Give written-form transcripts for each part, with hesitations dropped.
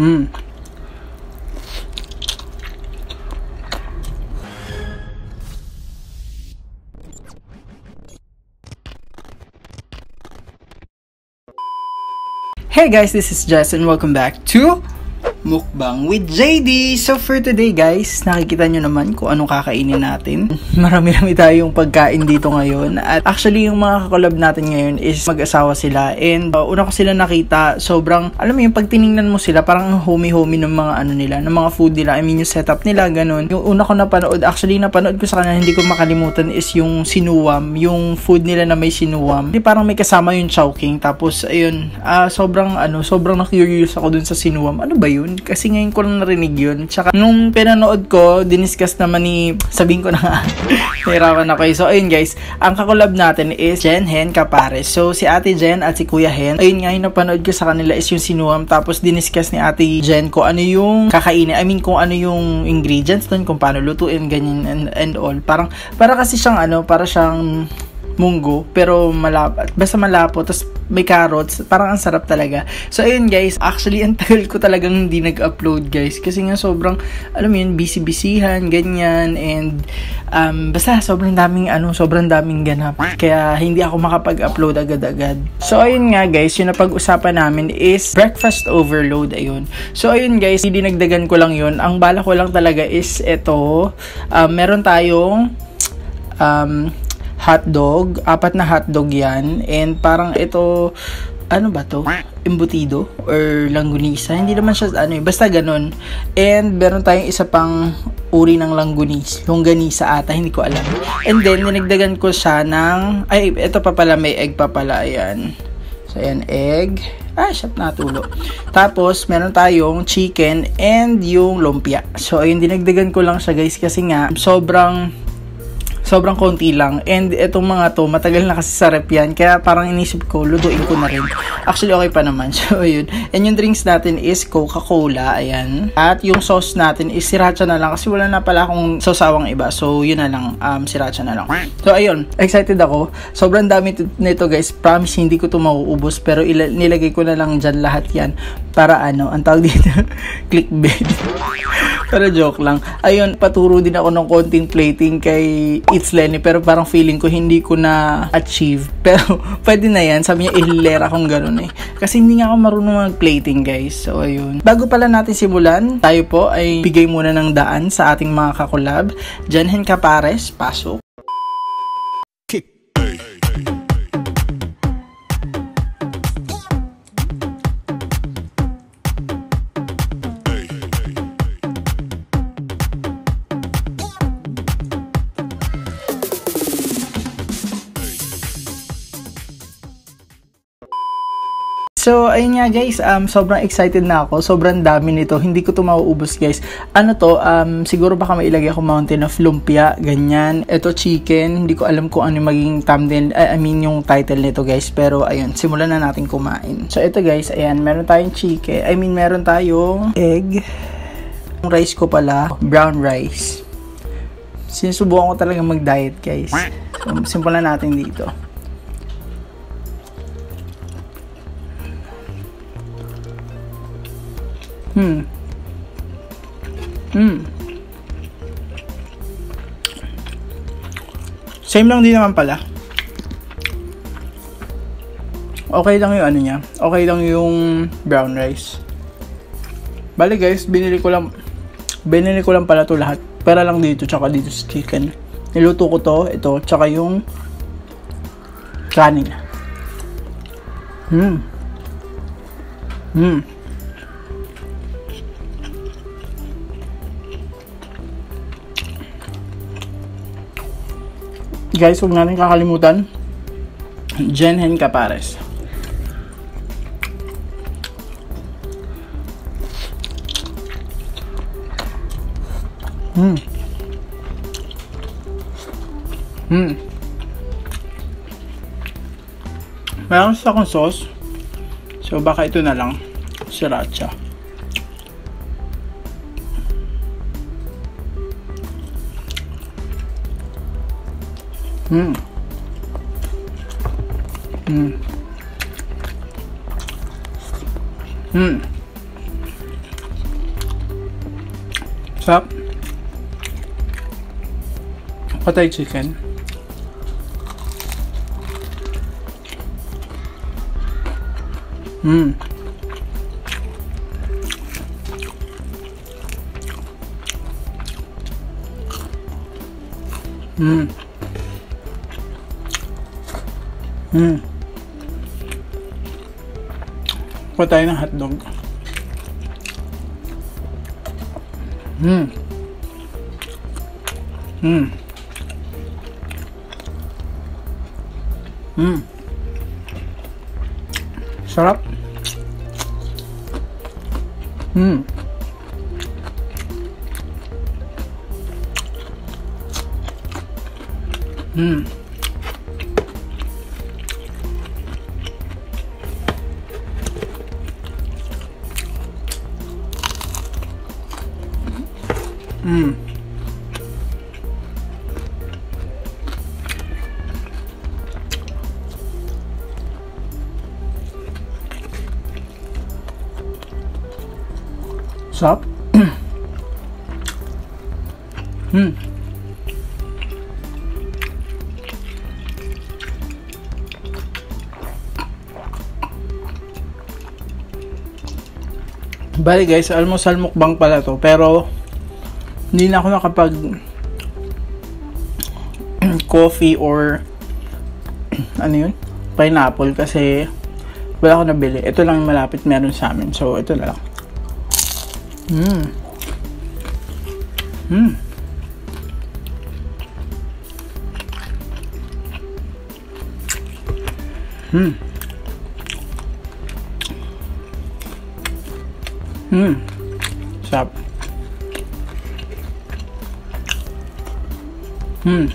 Hmm. Hey guys, this is Jess and welcome back to Mukbang with JD. So for today guys, nakikita nyo naman kung anong kakainin natin. Marami-rami tayong pagkain dito ngayon. At actually yung mga kakolab natin ngayon is mag-asawa sila. And una ko sila nakita, sobrang, alam mo yung pag tiningnan mo sila, parang homey-homey ng mga ano nila, ng mga food nila. I mean yung setup nila, ganun. Yung una ko napanood, actually napanood ko sa kanila, hindi ko makalimutan is yung sinuwam. Yung food nila na may sinuwam. Hindi, parang may kasama yung chowking. Tapos ayun, sobrang na-curious ako dun sa sinuwam. Ano ba yun? Kasi ngayon ko lang narinig yun. Tsaka nung pinanood ko, diniscuss naman ni, sabihin ko na nga, nahirapan ako eh. So ayun guys, ang kakolab natin is Jen Hen Capares. So si Ate Jen at si Kuya Hen, ayun nga yung napanood ko sa kanila is yung sinuwam. Tapos diniscuss ni Ate Jen kung ano yung kakainin. I mean kung ano yung ingredients dun, kung paano lutuin, ganyan and all. Para kasi siyang para siyang munggo, pero malapot. Basta malapot, tapos may carrots. Parang ang sarap talaga. So, ayun guys. Actually, ang tagal ko talagang hindi nag-upload guys. Kasi nga sobrang, alam mo yun, busy-busyhan, ganyan. And, basta sobrang daming ganap. Kaya, hindi ako makapag-upload agad-agad. So, ayun nga guys, yung napag-usapan namin is breakfast overload. Ayun. So, ayun guys, dinagdagan ko lang yun. Ang bala ko lang talaga is ito. Meron tayong, hotdog, 4 na hotdog yan, and parang ito, ano ba to? Embutido or langgunisa, hindi naman siya basta ganun. And meron tayong isa pang uri ng longganisa ata, hindi ko alam. And then dinagdagan ko siya ng, ito pa pala, may egg pa pala, ayan. So ayan, egg. Shop natulo. Tapos, meron tayong chicken and yung lumpia. So ayun, dinagdagan ko lang siya guys kasi nga, sobrang konti lang. And itong mga to, matagal na kasi sa rep yan. Kaya parang inisip ko, lutuin ko na rin. Actually, okay pa naman. So, yun. And yung drinks natin is Coca-Cola. Ayan. At yung sauce natin is sriracha na lang. Kasi wala na pala akong sawsawang iba. So, yun na lang. Sriracha na lang. So, ayun. Excited ako. Sobrang dami nito guys. Promise, hindi ko to mauubos. Pero nilagay ko na lang dyan lahat yan. Para ang tawag dito, clickbait. Pero joke lang. Ayun, paturo din ako ng konting plating kay It's Lenny, pero parang feeling ko hindi ko na achieve. Pero pwede na yan. Sabi niya, ihilera kung gano'n eh. Kasi hindi nga ako marunong mag-plating guys. So ayun. Bago pala natin simulan, tayo po ay bigay muna ng daan sa ating mga kakolab. Jen Hen Capares, pasok. So, ayun nga guys, sobrang excited na ako. Sobrang dami nito. Hindi ko to mauubos guys. Siguro baka mailagay ako mountain of lumpia, ganyan. Ito chicken. Hindi ko alam kung ano maging thumbnail, yung title nito guys. Pero ayun, simulan na natin kumain. So, ito guys, ayan, meron tayong chicken. Meron tayong egg. Yung rice ko pala, brown rice. Sinusubukan ko talaga mag-diet guys. So, simulan natin dito. Same lang din naman pala. Okay lang yung niya. Okay lang yung brown rice. Bale guys, binili ko lang pala to lahat. Pera lang dito, tsaka dito sa chicken. Niluto ko to, ito, tsaka yung kanin. Guys, huwag natin kakalimutan, Jen Hen Capares. Meron sa akong sauce. So, baka ito na lang. Sriracha. Sarap. Patay chicken. Mm. Mm. Mm. Patay ng hotdog. Mm. Mm. Mm. Sarap. Mm. Mm. Mm. Sarap. Mm. Bali guys, almusal mukbang pala to, pero hindi na ako nakapag coffee or ano yun, pineapple, kasi wala ako nabili. Ito lang malapit meron sa amin, so ito na lang. Mm. Mm. Mm. Mm. Sarap. Mm.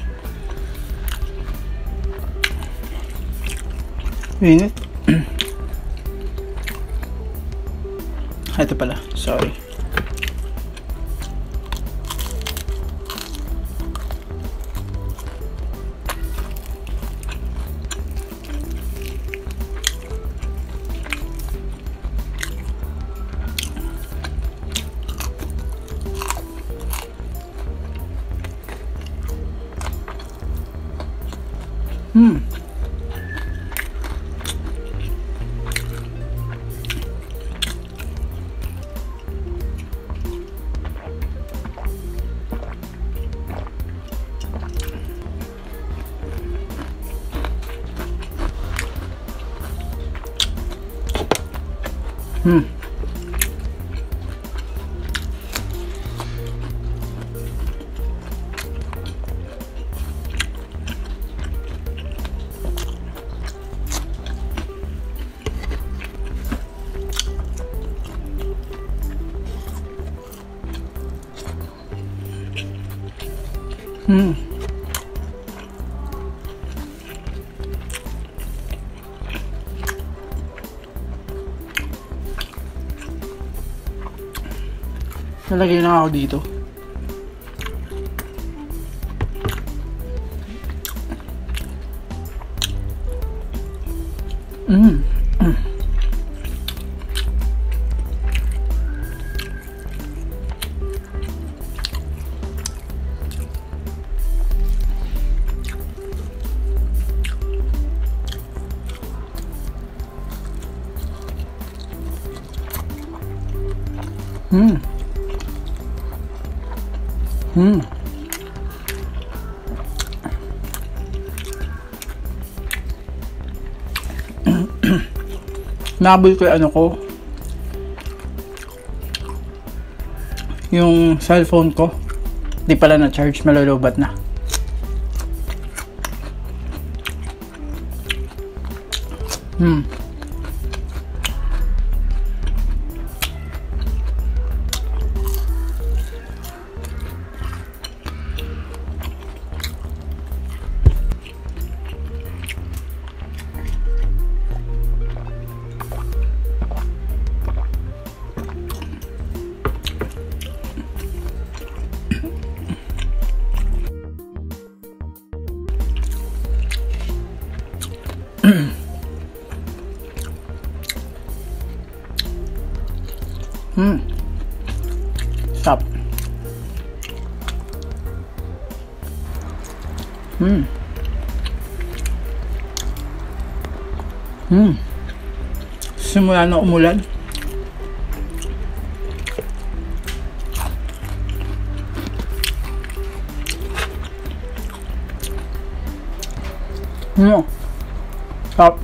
Init. Ito pala, sorry. Hmm. Hmm. Hmm. Nalagay na ako dito. Mm. Mm. Mm. Mm. Nahabol ko yung ano ko, yung cellphone ko. Di pala na-charge, malulubat na. Hmm. Hmm. Stop. Simula na umulan. Stop.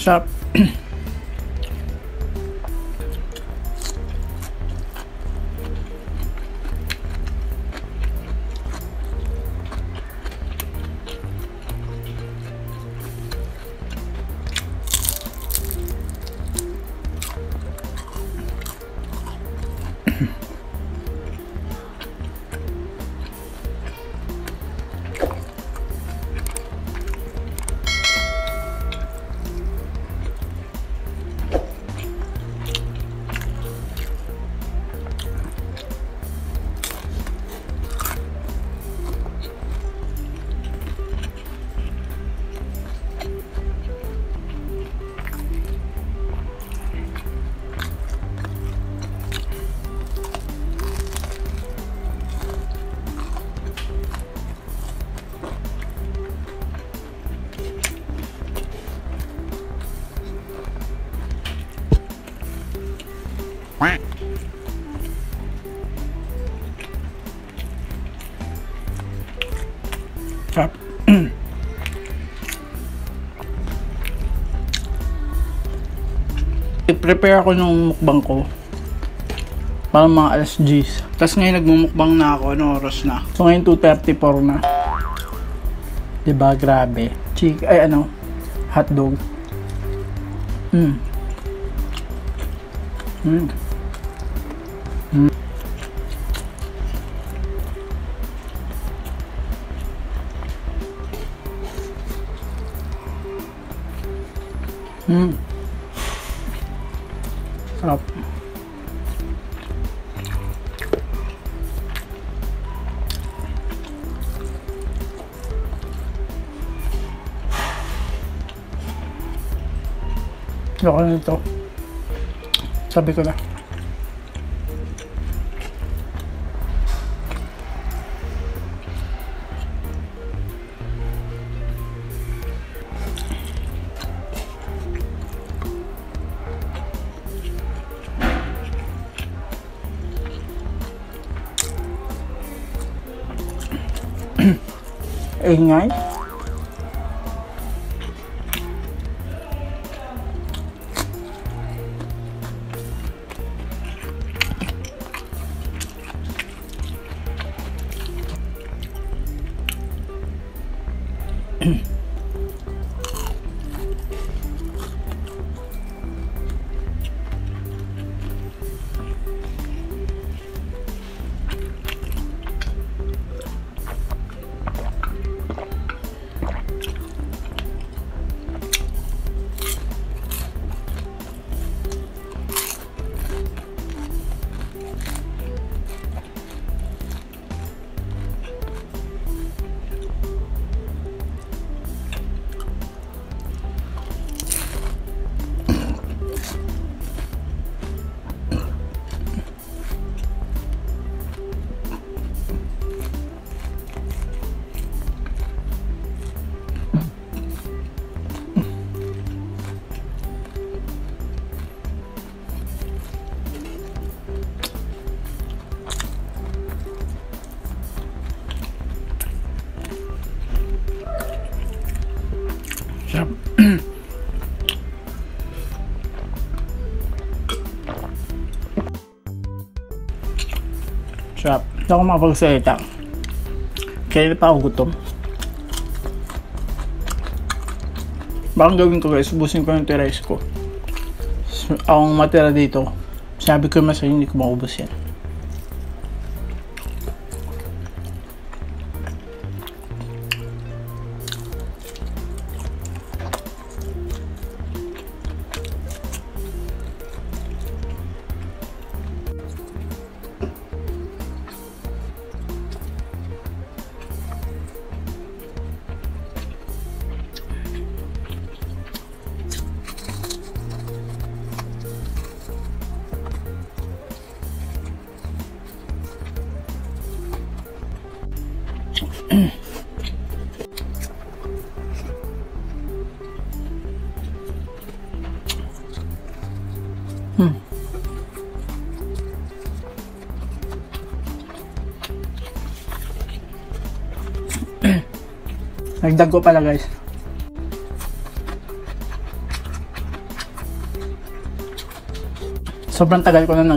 Sarap. Sarap. I-prepare ako ng mukbang ko para mga alas 10. Tapos ngayon nagmumukbang na ako. Ano oras na? So ngayon 2:34 na. Diba? Grabe. Hotdog. Sarap. Loko na ito. Sabi ko na. Ingay. Hindi ako makapagsalita. Kaya pa ako gutom. Bakang gawin ko guys, ubusin ko yung rice ko. So, akong matira dito. Sabi ko mas hindi ko maubos yan. Nagdag ko pala guys. Sobrang tagal ko na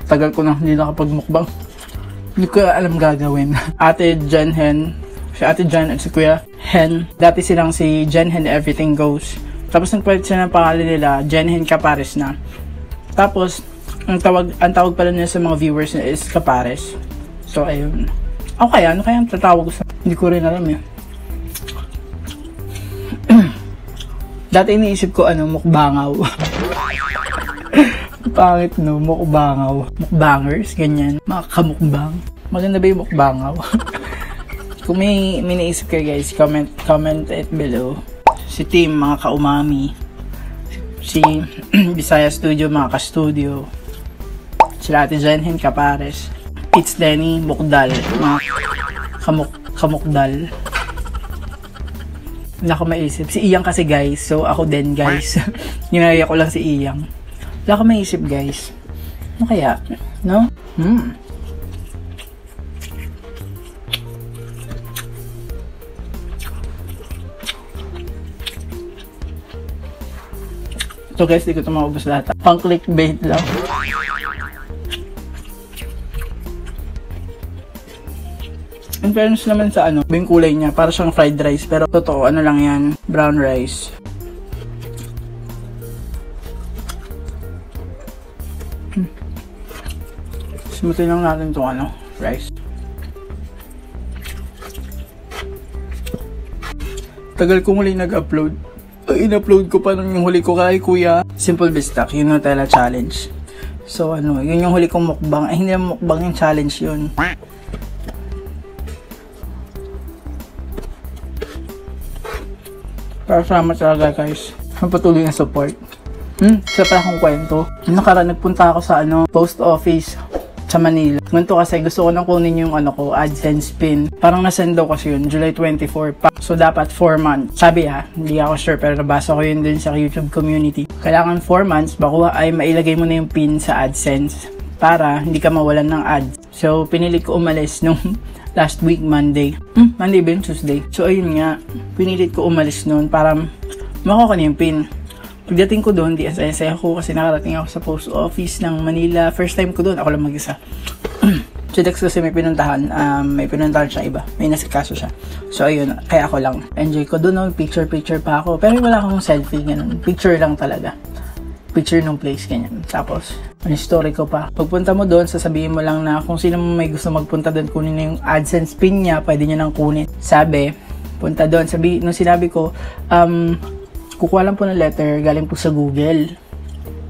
tagal ko na hindi nakapagmukbang. Hindi ko alam gagawin. Ate Jen Hen, si Ate Jen at si Kuya Hen, dati silang si Jen Hen Everything Goes. Tapos nagpalit sila ng pangalan nila, Jen Hen Capares na. Tapos ang tawag pala nila sa mga viewers na is Capares. So ayun. Okay, ano kaya ang tatawag ko sa... Hindi ko rin alam eh. Dati iniisip ko mukbangaw. Pangit no, mukbangaw. Mukbangers, ganyan. Mga kamukbang. Maganda ba yung mukbangaw? Kung may naisip kayo guys, comment it below. Si Team, mga kaumami. Si Bisaya Studio, mga ka-studio. Sila Ate Jenhen Capares. It's Lenny Mukdal. Mga kamukdal. Wala ko maisip. Si Iyang kasi guys. So ako din guys. Ginaya ko lang si Iyang. Wala ko maisip guys. Ano kaya? No? So guys, di ko ito maubos lahat. Pang clickbait lang. In fairness naman sa yung kulay niya, para siyang fried rice. Pero totoo, lang yan, brown rice. Smutin lang natin itong rice. Tagal kong huli nag-upload. In-upload ko pa nung yung huli ko kay Kuya Simple Bistak, yung Nutella Challenge. So yun yung huli kong mukbang. Ay, hindi naman mukbang, yung challenge yun. Para salamat talaga guys. Ang patuloy na support. Isa pa akong kwento. Nakaraan nagpunta ako sa post office sa Manila. Ngunto kasi gusto ko nang kunin yung AdSense pin. Parang nasend daw kasi yun, July 24 pa. So dapat 4 months. Sabi hindi ako sure pero nabasa ko yun din sa YouTube community. Kailangan 4 months bago ay mailagay mo na yung pin sa AdSense para hindi ka mawalan ng ads. So pinilit ko umalis nung last week Monday. Monday ba yun? Tuesday. So ayun nga, pinilit ko umalis noon para makuha ko na yung pin. Pagdating ko doon, di asaya ko kasi nakarating ako sa post office ng Manila. First time ko doon, ako lang mag-isa. Si Dex kasi may pinuntahan siya iba. May nasikaso siya. So ayun, kaya ako lang. Enjoy ko doon, picture pa ako. Pero wala akong selfie, ganun. Picture lang talaga. Picture ng place, ganyan. Tapos, may story ko pa. Pagpunta mo doon, sasabihin mo lang na kung sino may gusto magpunta doon, kunin na yung AdSense pin niya, pwede niya nang kunin. Sabi, punta doon. Nung sinabi ko, kukuha lang po ng letter, galing po sa Google.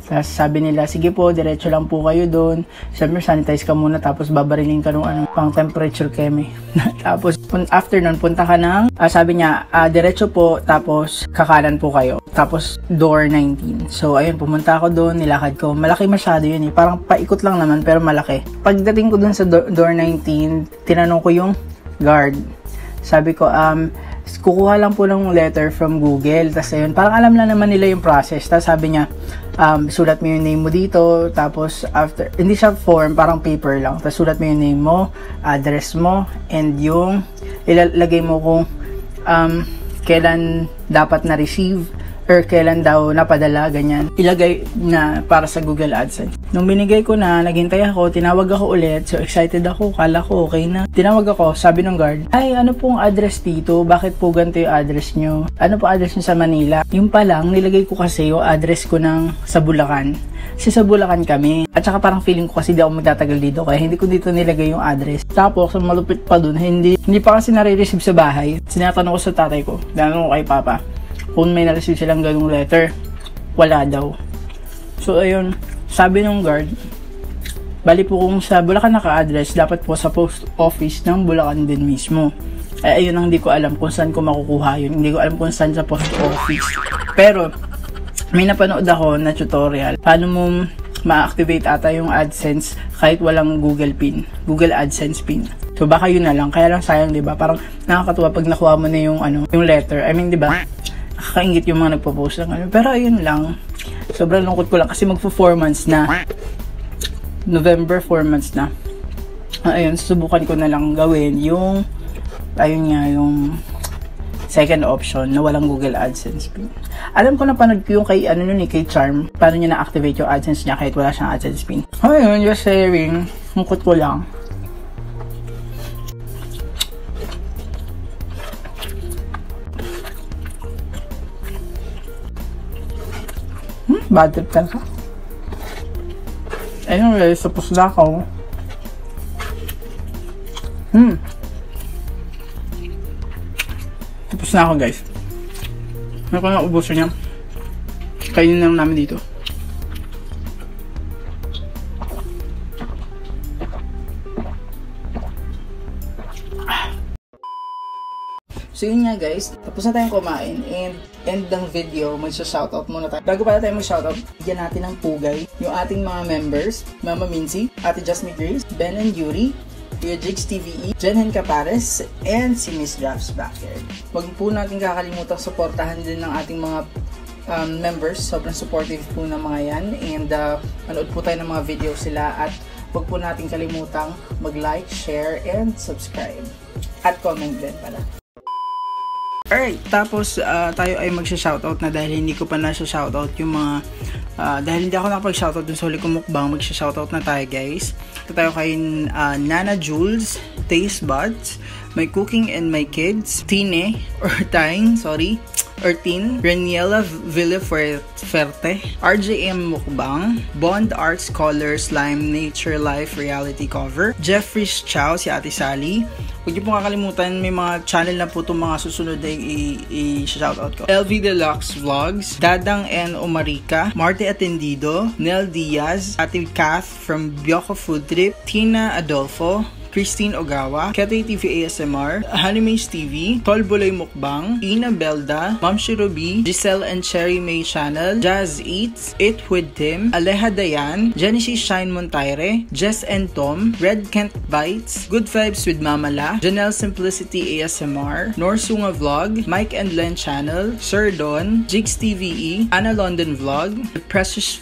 Tapos sabi nila, sige po, diretso lang po kayo doon. Siyempre, sanitize ka muna, tapos babarilin ka ng pang temperature keme. Tapos, after nun, punta ka ng, sabi niya, diretso po, tapos kakanan po kayo. Tapos, door 19. So, ayun, pumunta ako doon, nilakad ko. Malaki masyado yun eh. Parang paikot lang naman, pero malaki. Pagdating ko doon sa door 19, tinanong ko yung guard. Sabi ko, kukuha lang po ng letter from Google. Tapos ayun, parang alam na naman nila yung process. Tapos sabi niya, sulat mo yung name mo dito. Tapos after, hindi siya form, parang paper lang. Tapos sulat mo yung name mo, address mo, and yung ilalagay mo kung kailan dapat na-receive or kailan daw napadala, ganyan. Ilagay na para sa Google AdSense. Nung binigay ko na, naghintay ako, tinawag ako ulit. So excited ako, kala ko okay na. Tinawag ako, sabi ng guard, ay ano pong address dito? Bakit po ganito yung address nyo? Ano po address nyo sa Manila? Yung pa lang, nilagay ko kasi yung address ko sa Bulacan. Kasi sa Bulacan kami. At saka parang feeling ko kasi di ako magtatagal dito, kaya hindi ko dito nilagay yung address. Tapos, malupit pa dun, hindi pa kasi nare-receive sa bahay. Sinatanong ko sa tatay ko, tanong ko kay Papa, kung may na-receive silang ganung letter. Wala daw. So, ayun, sabi ng guard, bali po kung sa Bulacan naka-address, dapat po sa post office ng Bulacan din mismo. Ay, ayun ang hindi ko alam kung saan ko makukuha yun. Hindi ko alam kung saan sa post office. Pero, may napanood ako na tutorial. Paano mo ma-activate ata yung AdSense kahit walang Google AdSense pin. So, baka yun na lang. Kaya lang sayang, di ba? Parang nakakatuwa pag nakuha mo na yung letter. I mean, di ba? Nakakaingit yung mga nagpo-post ng Pero ayun lang. Sobrang lungkot ko lang kasi magpo-4 months na. November 4 months na. Ayun, susubukan ko na lang gawin yung yung second option na walang Google AdSense pin. Alam ko, napanood ko yung kay kay Charm, paano niya na-activate yung AdSense niya kahit wala siyang AdSense pin. Ayun, just sharing. Lungkot ko lang. Bad trip talaga. Ayun guys, tapos na ako. Tapos na ako guys. Ano ko na ubusin niya. Kainin na lang namin dito. So yun nga guys, tapos na tayong kumain and end ng video, mag-shoutout muna tayo. Bago pala tayo mag-shoutout, bigyan natin ng pugay yung ating mga members, Mama Mincy, Ate Jasmine Grace, Ben and Yuri, Kuya Jigs TVE, Jenhen Capares, and si Miss Drafts Backyard. Huwag po natin kakalimutan supportahan din ng ating mga members. Sobrang supportive po ng mga yan and manood po tayo ng mga video sila at huwag po natin kalimutang mag-like, share, and subscribe. At comment din pala. Alright, tapos tayo ay magsha-shoutout na dahil hindi ko pa na-shoutout yung mga dahil hindi ako nakapag-shoutout dun sa huli kong mukbang, magsha-shoutout na tayo guys. Ito tayo kay Nana Jules, Taste Buds, My Cooking and My Kids, Tine, Reniela Villafuerte, RJM Mukbang, Bond Art Scholar Slime Nature Life Reality Cover, Jeffrey's Chow, si Ate Sally. Huwag niyo pong kakalimutan, may mga channel na po itong mga susunod na i-shoutout ko. LV Deluxe Vlogs, Dadang N. Omarika, Marte Atendido, Nel Diaz, Ate Kath from Bioco Food Trip, Tina Adolfo, Christine Ogawa, Ketay TV ASMR, Hanimaze TV, Tolbuloy Mukbang, Ina Belda, Ma'am Shirobi, Giselle and Cherry May Channel, Jazz Eats, It With Tim, Aleha Dayan, Genesis Shine Montaire, Jess and Tom, Red Kent Bites, Good Vibes with Mama La, Janelle Simplicity ASMR, Norsunga Vlog, Mike and Len Channel, Sir Don, Jigs TVE, Anna London Vlog, The Precious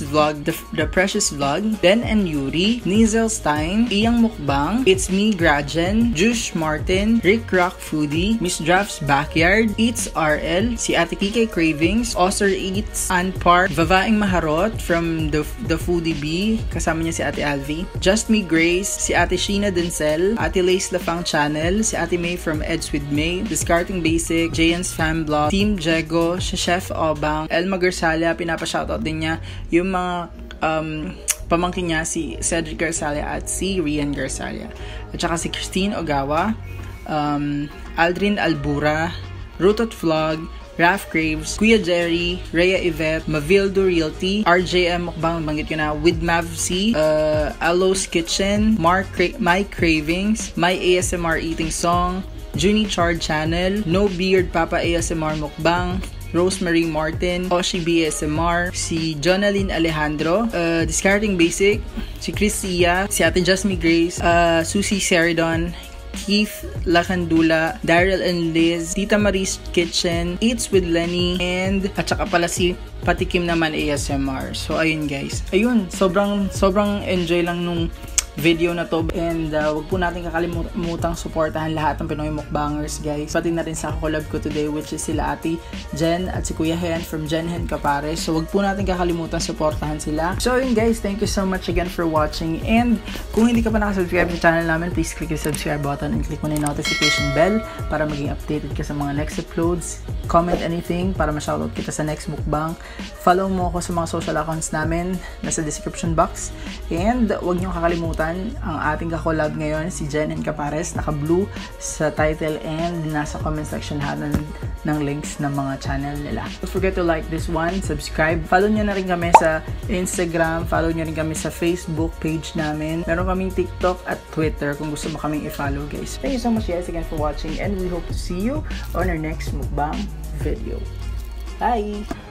Vlog, Ben and Yuri, Nizel Stein, Iyang Mukbang, It's Me Grajen, Juice Martin, Rick Rock Foodie, Miss Drafts Backyard, Eats RL, si Ate Kike Cravings, Osser Eats, Ann Park, Vavaing Maharot from the Foodie Bee, kasama niya si Ate Alvi, Just Me Grace, si Ate Sheena Denzel, Ate Lace Lafang Channel, si Ate May from Eds with May, Discarding Basic, Jayan's Fan Blog, Team Jego, si Chef Obang, Elma Garsalia, pinapa-shoutout din niya yung mga pamangkin niya, si Cedric Garsalia at si Rian Garsalia. At saka si Christine Ogawa, Aldrin Albura, Rutot Vlog, Raf Craves, Kuya Jerry, Rhea Yvette, Mavildo Realty, RJM Mukbang, banggit ko na, with Mav C, Alo's Kitchen, My Cravings, My ASMR Eating Song, Junie Chard Channel, No Beard Papa ASMR Mukbang, Rosemary Martin, Oshi BSMR, si Jonaline Alejandro, Discarding Basic, si Chris Sia, si Ate Jasmine Grace, Susie Seridon, Keith Lacandula, Daryl and Liz, Tita Marie's Kitchen, Eats with Lenny, and at saka pala si Patikim naman ASMR. So ayun guys. Ayun, sobrang enjoy lang nung video na to. And wag po natin kakalimutang suportahan lahat ng Pinoy Mukbangers, guys. Pati na rin sa collab ko today, which is sila Ate Jen at si Kuya Hen from Jen Hen Kapares. So wag po natin kakalimutan suportahan sila. So yun guys, thank you so much again for watching. And kung hindi ka pa nakasubscribe sa channel namin, please click the subscribe button and click mo na yung notification bell para maging updated ka sa mga next uploads. Comment anything para ma-shoutout kita sa next mukbang. Follow mo ako sa mga social accounts namin, nasa description box. And huwag niyong kakalimutan ang ating kakolab ngayon, si Jen Hen Kapares, naka-blue sa title and nasa comment section lahat ng links ng mga channel nila. Don't forget to like this one, subscribe. Follow niyo na rin kami sa Instagram, follow niyo rin kami sa Facebook page namin. Meron kaming TikTok at Twitter kung gusto mo kaming i-follow, guys. Thank you so much guys again for watching and we hope to see you on our next mukbang video. Bye!